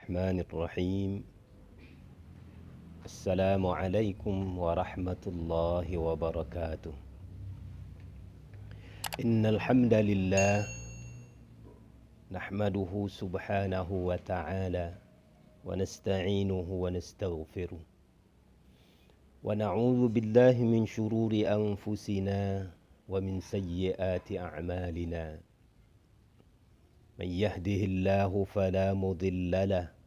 الرحمن الرحيم. السلام عليكم ورحمة الله وبركاته. إن الحمد لله نحمده سبحانه وتعالى ونستعينه ونستغفره ونعوذ بالله من شرور أنفسنا ومن سيئات أعمالنا. من يهده الله فلا مضل له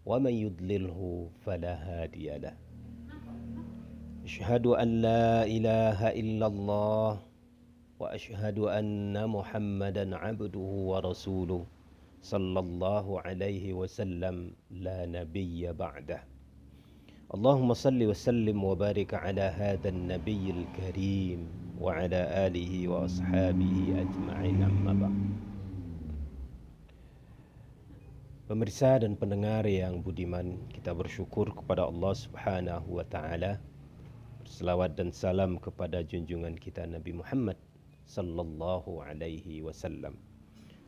ومن يضلله فلا هادي له. أشهد أن لا إله إلا الله وأشهد أن محمدا عبده ورسوله صلى الله عليه وسلم لا نبي بعده. اللهم صل وسلم وبارك على هذا النبي الكريم وعلى آله وأصحابه أجمعين. أما بعد. Pemirsa dan pendengar yang budiman, kita bersyukur kepada Allah Subhanahu wa taala. Berselawat dan salam kepada junjungan kita Nabi Muhammad sallallahu alaihi wasallam.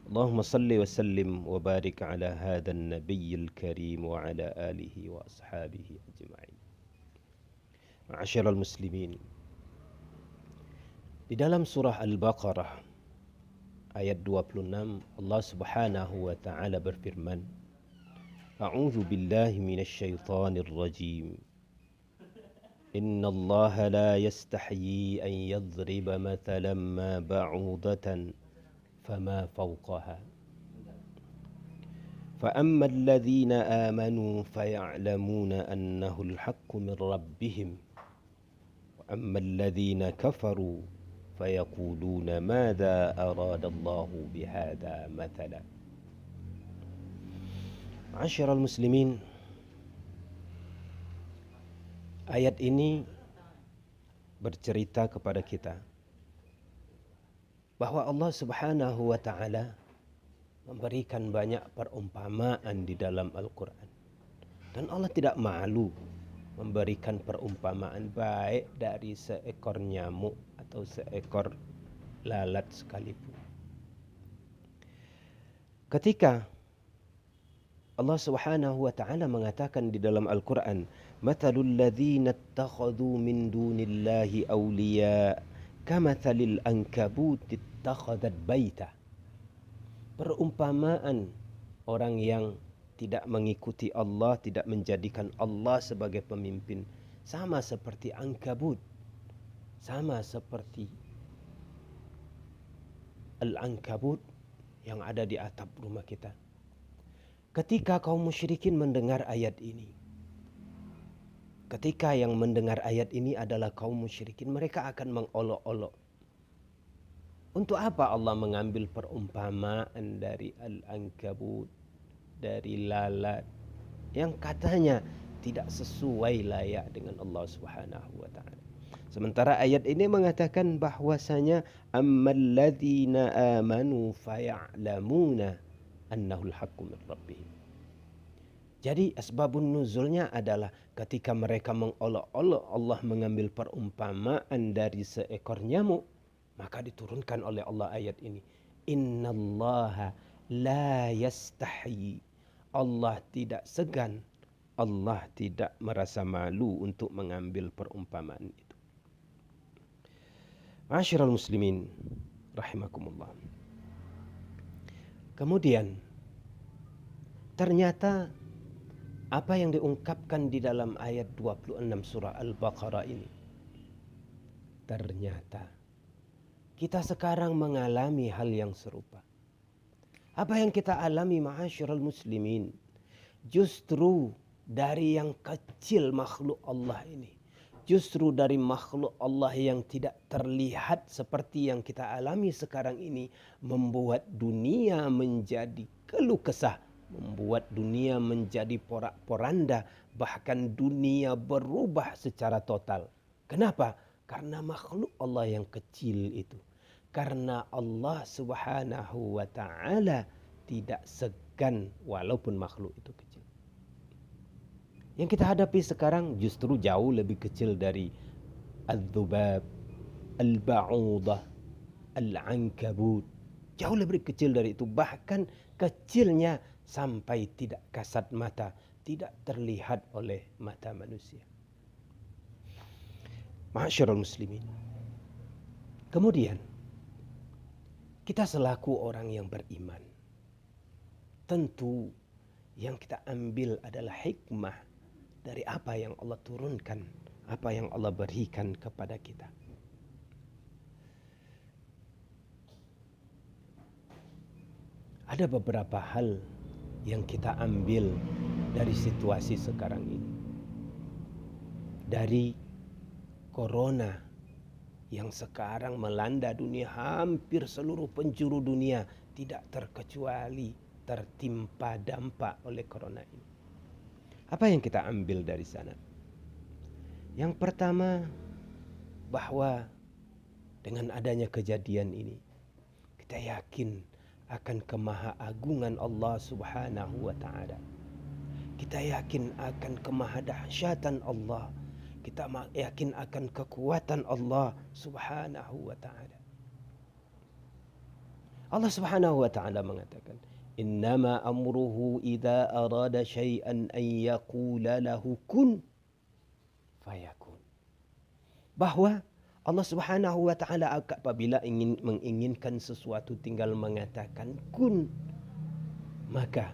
Allahumma salli wa sallim wa barik ala hadzal nabiyil karim wa ala alihi wa ashabihi ajma'in. Ma'asyiral muslimin. Di dalam surah Al-Baqarah ayat 26 Allah Subhanahu wa taala berfirman, A'udzu billahi minasy syaithanir rajim. Innallaha la yastahyi an yadhriba mathalan ma ba'udatan fama fawqaha. فأما الذين آمنوا فيعلمون أنه الحق من ربهم وأما الذين كفروا فيقولون ماذا أراد الله بهذا مثلا. Ma'asyiral muslimin, ayat ini bercerita kepada kita bahwa Allah Subhanahu wa taala memberikan banyak perumpamaan di dalam Al-Quran. Dan Allah tidak malu memberikan perumpamaan baik dari seekor nyamuk atau seekor lalat sekalipun. Ketika Allah Subhanahu wa taala mengatakan di dalam Al-Qur'an, "Matsalul ladzina ittakhadhu min dunillahi awliya kamatsalil ankabut ittakhadhat baita." Perumpamaan orang yang tidak mengikuti Allah, tidak menjadikan Allah sebagai pemimpin, sama seperti ankabut, sama seperti al-ankabut yang ada di atap rumah kita. Ketika kaum musyrikin mendengar ayat ini, ketika yang mendengar ayat ini adalah kaum musyrikin, mereka akan mengolok-olok. Untuk apa Allah mengambil perumpamaan dari al-ankabut, dari lalat, yang katanya tidak sesuai layak dengan Allah Subhanahu wa taala. Sementara ayat ini mengatakan bahwasanya ammal ladzina amanu faya'lamuna annahul haqqu min rabbihim. Jadi asbabun nuzulnya adalah ketika mereka mengolok-olok Allah mengambil perumpamaan dari seekor nyamuk, maka diturunkan oleh Allah ayat ini. Innallaha la yastahyi. Allah tidak segan, Allah tidak merasa malu untuk mengambil perumpamaan itu. Ma'asyiral muslimin rahimakumullah. Kemudian ternyata apa yang diungkapkan di dalam ayat 26 surah Al-Baqarah ini, ternyata kita sekarang mengalami hal yang serupa. Apa yang kita alami ma'asyiral muslimin, justru dari yang kecil makhluk Allah ini, justru dari makhluk Allah yang tidak terlihat seperti yang kita alami sekarang ini, membuat dunia menjadi keluh kesah, membuat dunia menjadi porak-poranda, bahkan dunia berubah secara total. Kenapa? Karena makhluk Allah yang kecil itu. Karena Allah Subhanahu wa ta'ala tidak segan walaupun makhluk itu kecil. Yang kita hadapi sekarang justru jauh lebih kecil dari al-dhubab, al-ba'udah, al-ankabut. Jauh lebih kecil dari itu. Bahkan kecilnya sampai tidak kasat mata, tidak terlihat oleh mata manusia. Ma'asyiral muslimin. Kemudian kita selaku orang yang beriman, tentu yang kita ambil adalah hikmah dari apa yang Allah turunkan, apa yang Allah berikan kepada kita. Ada beberapa hal yang kita ambil dari situasi sekarang ini. Dari corona yang sekarang melanda dunia, hampir seluruh penjuru dunia tidak terkecuali tertimpa dampak oleh corona ini. Apa yang kita ambil dari sana? Yang pertama, bahwa dengan adanya kejadian ini, kita yakin akan kemahaagungan Allah Subhanahu wa Ta'ala. Kita yakin akan kemahadahsyatan Allah. Kita yakin akan kekuatan Allah Subhanahu wa Ta'ala. Allah Subhanahu wa Ta'ala mengatakan, "Innama amruhu idza arada syai'an an yaqula lahu kun fayakun." Bahwa Allah Subhanahu wa Ta'ala apabila ingin menginginkan sesuatu tinggal mengatakan kun, maka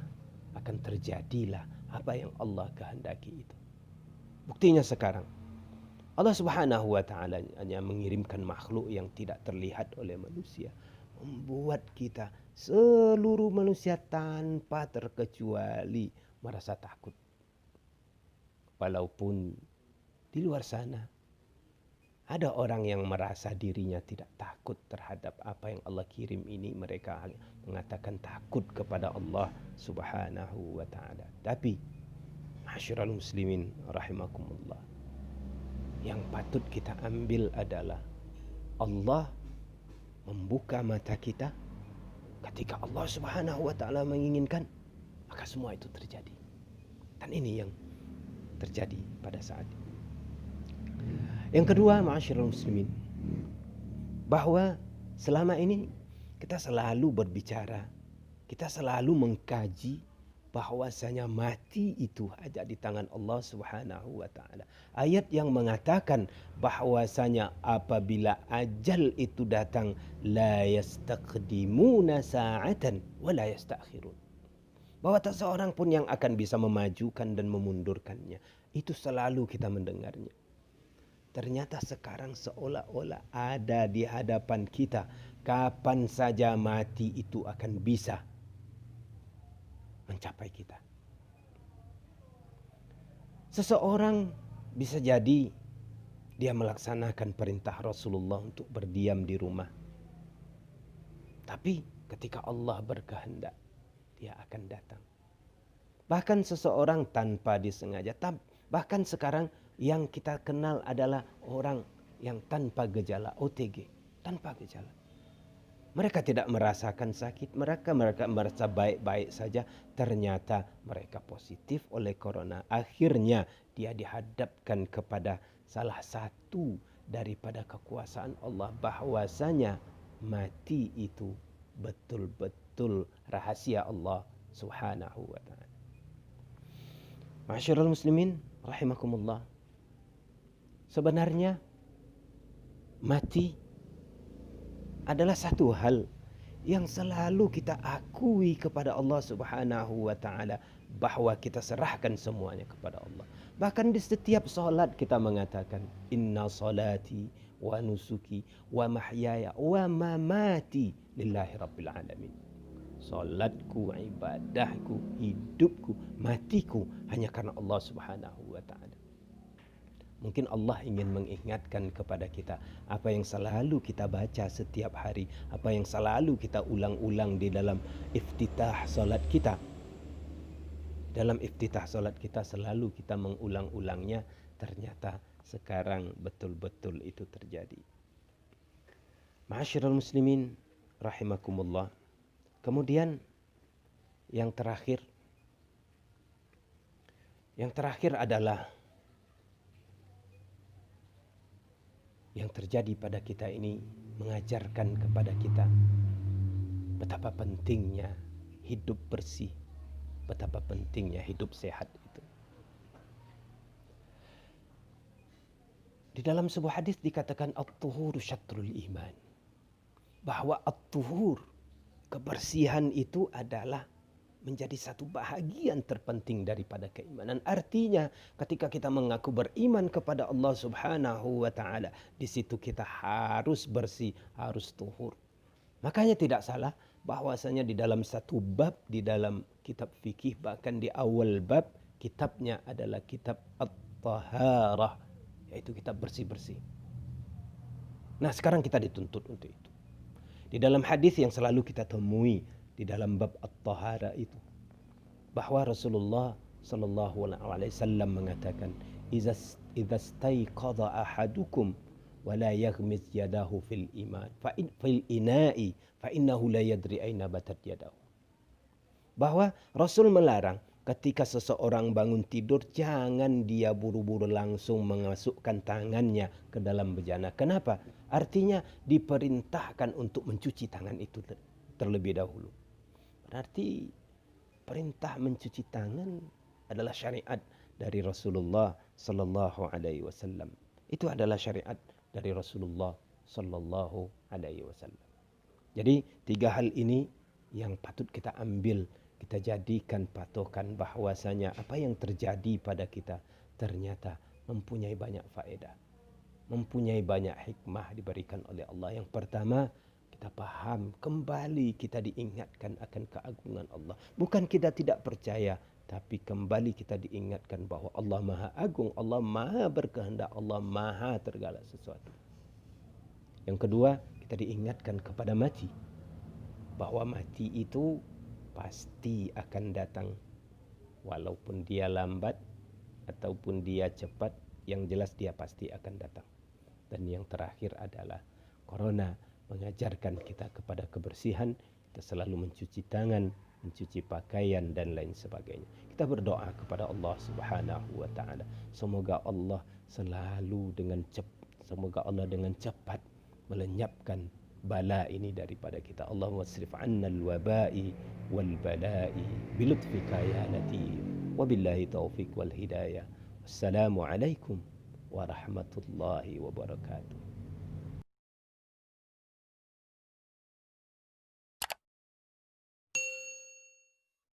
akan terjadilah apa yang Allah kehendaki itu. Buktinya sekarang Allah Subhanahu wa Ta'ala hanya mengirimkan makhluk yang tidak terlihat oleh manusia, membuat kita seluruh manusia tanpa terkecuali merasa takut. Walaupun di luar sana ada orang yang merasa dirinya tidak takut terhadap apa yang Allah kirim ini. Mereka mengatakan takut kepada Allah Subhanahu wa Ta'ala. Tapi ma'asyiral muslimin rahimakumullah, yang patut kita ambil adalah Allah membuka mata kita. Ketika Allah Subhanahu wa Ta'ala menginginkan, maka semua itu terjadi. Dan ini yang terjadi pada saat ini. Yang kedua, ma'asyiral muslimin, bahwa selama ini kita selalu berbicara, kita selalu mengkaji bahwasanya mati itu ada di tangan Allah Subhanahu wa Ta'ala. Ayat yang mengatakan bahwasanya apabila ajal itu datang, la yastaqdimuna sa'atan wa la yasta'khirun. Bahwa tak seorang pun yang akan bisa memajukan dan memundurkannya. Itu selalu kita mendengarnya. Ternyata sekarang seolah-olah ada di hadapan kita, kapan saja mati itu akan bisa mencapai kita. Seseorang bisa jadi dia melaksanakan perintah Rasulullah untuk berdiam di rumah. Tapi ketika Allah berkehendak, dia akan datang. Bahkan seseorang tanpa disengaja, bahkan sekarang yang kita kenal adalah orang yang tanpa gejala, OTG, tanpa gejala. Mereka tidak merasakan sakit, mereka merasa baik-baik saja. Ternyata mereka positif oleh corona. Akhirnya dia dihadapkan kepada salah satu daripada kekuasaan Allah, bahwasanya mati itu betul-betul rahasia Allah Subhanahu wa Ta'ala. Ma'asyiral muslimin rahimakumullah. Sebenarnya mati adalah satu hal yang selalu kita akui kepada Allah Subhanahu wa Ta'ala, bahwa kita serahkan semuanya kepada Allah. Bahkan di setiap solat kita mengatakan, inna salati wa nusuki wa mahyaya wa mamati lillahi rabbil alamin. Salatku, ibadahku, hidupku, matiku hanya karena Allah Subhanahu wa Ta'ala. Mungkin Allah ingin mengingatkan kepada kita apa yang selalu kita baca setiap hari, apa yang selalu kita ulang-ulang di dalam iftitah salat kita. Dalam iftitah salat kita selalu kita mengulang-ulangnya, ternyata sekarang betul-betul itu terjadi. Ma'asyiral muslimin rahimakumullah. Kemudian yang terakhir adalah yang terjadi pada kita ini mengajarkan kepada kita betapa pentingnya hidup bersih, betapa pentingnya hidup sehat itu. Di dalam sebuah hadis dikatakan at-tuhur syatrul iman. Bahwa at-tuhur, kebersihan itu adalah menjadi satu bahagian terpenting daripada keimanan. Artinya ketika kita mengaku beriman kepada Allah Subhanahu wa taala, di situ kita harus bersih, harus tuhur. Makanya tidak salah bahwasanya di dalam satu bab di dalam kitab fikih, bahkan di awal bab kitabnya adalah kitab At-Taharah, yaitu kitab bersih-bersih. Nah, sekarang kita dituntut untuk itu. Di dalam hadis yang selalu kita temui di dalam bab At-Taharah itu, bahwa Rasulullah sallallahu alaihi wasallam mengatakan, "Idza staiqadha ahadukum wa la yaghmis yadahu fil iman fil ina'i fa innahu la yadri aina batat yadahu." Bahwa Rasul melarang ketika seseorang bangun tidur, jangan dia buru-buru langsung memasukkan tangannya ke dalam bejana. Kenapa? Artinya diperintahkan untuk mencuci tangan itu terlebih dahulu. Berarti perintah mencuci tangan adalah syariat dari Rasulullah sallallahu alaihi wasallam. Itu adalah syariat dari Rasulullah sallallahu alaihi wasallam. Jadi 3 hal ini yang patut kita ambil, kita jadikan patokan bahwasanya apa yang terjadi pada kita ternyata mempunyai banyak faedah, mempunyai banyak hikmah diberikan oleh Allah. Yang pertama, kita paham, kembali kita diingatkan akan keagungan Allah. Bukan kita tidak percaya, tapi kembali kita diingatkan bahwa Allah Maha Agung, Allah Maha berkehendak, Allah Maha segala sesuatu. Yang kedua, kita diingatkan kepada mati. Bahwa mati itu pasti akan datang. Walaupun dia lambat ataupun dia cepat, yang jelas dia pasti akan datang. Dan yang terakhir adalah corona mengajarkan kita kepada kebersihan. Kita selalu mencuci tangan, mencuci pakaian dan lain sebagainya. Kita berdoa kepada Allah Subhanahu wa taala, semoga Allah selalu semoga Allah dengan cepat melenyapkan bala ini daripada kita. Allahumma asrif 'anna al-waba'i wal bala'i bi lutfika ya latif. Wabillahi taufiq wal hidayah. Wassalamu alaikum warahmatullahi wabarakatuh.